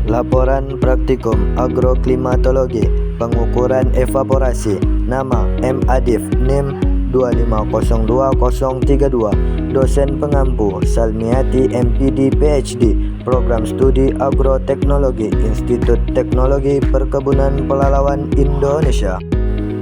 Laporan Praktikum Agroklimatologi Pengukuran Evaporasi. Nama M. Adif, NIM 2502032. Dosen pengampu Salmiati MPD PhD, Program Studi Agroteknologi, Institut Teknologi Perkebunan Pelalawan Indonesia.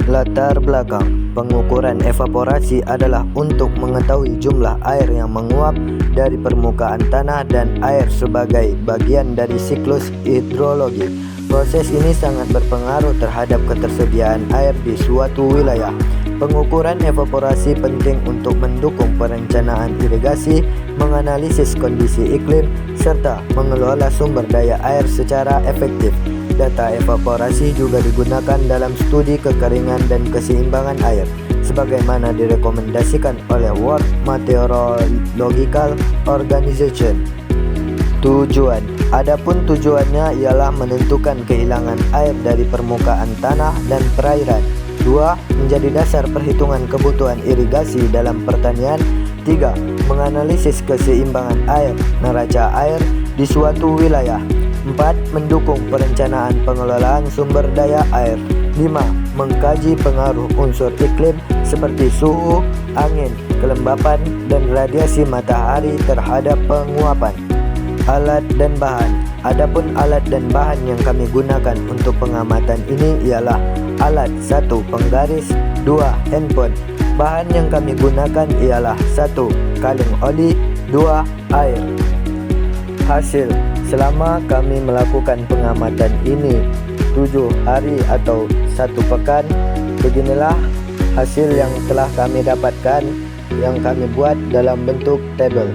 Latar belakang pengukuran evaporasi adalah untuk mengetahui jumlah air yang menguap dari permukaan tanah dan air sebagai bagian dari siklus hidrologi. Proses ini sangat berpengaruh terhadap ketersediaan air di suatu wilayah. Pengukuran evaporasi penting untuk mendukung perencanaan irigasi, menganalisis kondisi iklim, serta mengelola sumber daya air secara efektif. Data evaporasi juga digunakan dalam studi kekeringan dan keseimbangan air, sebagaimana direkomendasikan oleh World Meteorological Organization. Tujuan. Adapun tujuannya ialah menentukan kehilangan air dari permukaan tanah dan perairan. 2. Menjadi dasar perhitungan kebutuhan irigasi dalam pertanian. 3. Menganalisis keseimbangan air, neraca air di suatu wilayah. 4. Mendukung perencanaan pengelolaan sumber daya air. 5. Mengkaji pengaruh unsur iklim seperti suhu, angin, kelembapan, dan radiasi matahari terhadap penguapan. Alat dan bahan. Adapun alat dan bahan yang kami gunakan untuk pengamatan ini ialah alat 1. Penggaris, 2. Handphone. Bahan yang kami gunakan ialah 1. Kaleng oli, 2. Air. Hasil. Selama kami melakukan pengamatan ini 7 hari atau 1 pekan, beginilah hasil yang telah kami dapatkan yang kami buat dalam bentuk tabel.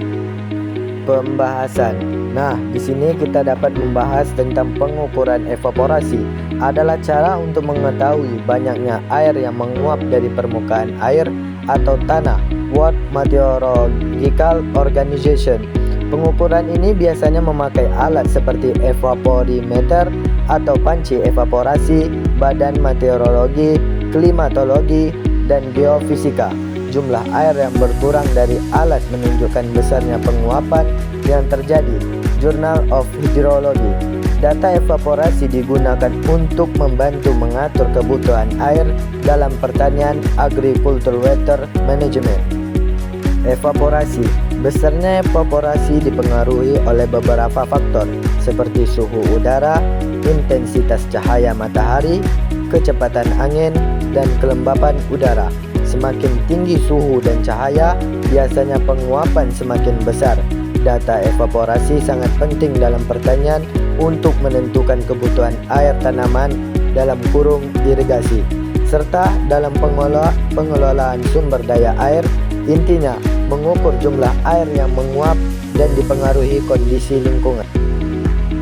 Pembahasan. Nah, di sini kita dapat membahas tentang pengukuran evaporasi adalah cara untuk mengetahui banyaknya air yang menguap dari permukaan air atau tanah. World Meteorological Organization. Pengukuran ini biasanya memakai alat seperti evaporimeter atau panci evaporasi, badan meteorologi, klimatologi, dan geofisika. Jumlah air yang berkurang dari alat menunjukkan besarnya penguapan yang terjadi. Journal of Hydrology. Data evaporasi digunakan untuk membantu mengatur kebutuhan air dalam pertanian, agriculture water management. Evaporasi. Besarnya evaporasi dipengaruhi oleh beberapa faktor seperti suhu udara, intensitas cahaya matahari, kecepatan angin, dan kelembapan udara. Semakin tinggi suhu dan cahaya, biasanya penguapan semakin besar. Data evaporasi sangat penting dalam pertanian untuk menentukan kebutuhan air tanaman dalam kurung irigasi, serta dalam pengelolaan sumber daya air. Intinya, mengukur jumlah air yang menguap dan dipengaruhi kondisi lingkungan.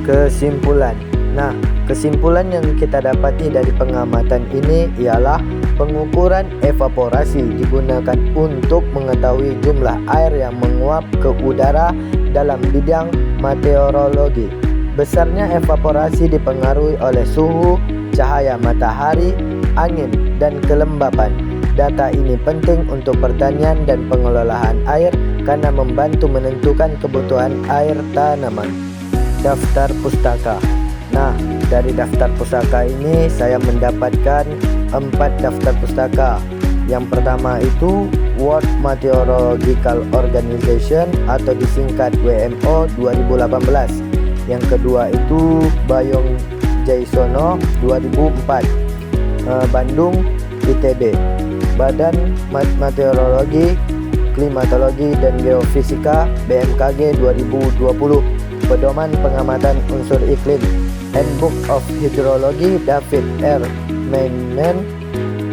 Kesimpulan. Nah, kesimpulan yang kita dapati dari pengamatan ini ialah pengukuran evaporasi digunakan untuk mengetahui jumlah air yang menguap ke udara dalam bidang meteorologi. Besarnya evaporasi dipengaruhi oleh suhu, cahaya matahari, angin, dan kelembapan. Data ini penting untuk pertanian dan pengelolaan air karena membantu menentukan kebutuhan air tanaman. Daftar pustaka. Nah, dari daftar pustaka ini saya mendapatkan 4 daftar pustaka. Yang pertama itu World Meteorological Organization atau disingkat WMO 2018. Yang kedua itu Bayong Jaisono 2004, Bandung ITB. Badan Meteorologi, Klimatologi, dan Geofisika BMKG 2020. Pedoman pengamatan unsur iklim Handbook of Hydrology David R. Meyman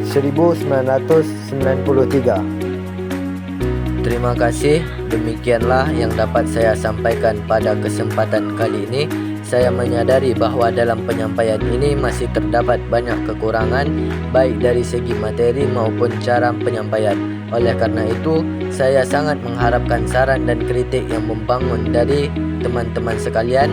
1993. Terima kasih. Demikianlah yang dapat saya sampaikan pada kesempatan kali ini. Saya menyadari bahwa dalam penyampaian ini masih terdapat banyak kekurangan baik dari segi materi maupun cara penyampaian. Oleh karena itu, saya sangat mengharapkan saran dan kritik yang membangun dari teman-teman sekalian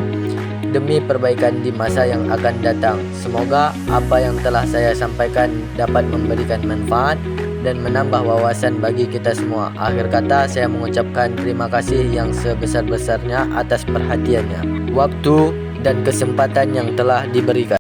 demi perbaikan di masa yang akan datang. Semoga apa yang telah saya sampaikan dapat memberikan manfaat dan menambah wawasan bagi kita semua. Akhir kata, saya mengucapkan terima kasih yang sebesar-besarnya atas perhatiannya. Waktu dan kesempatan yang telah diberikan.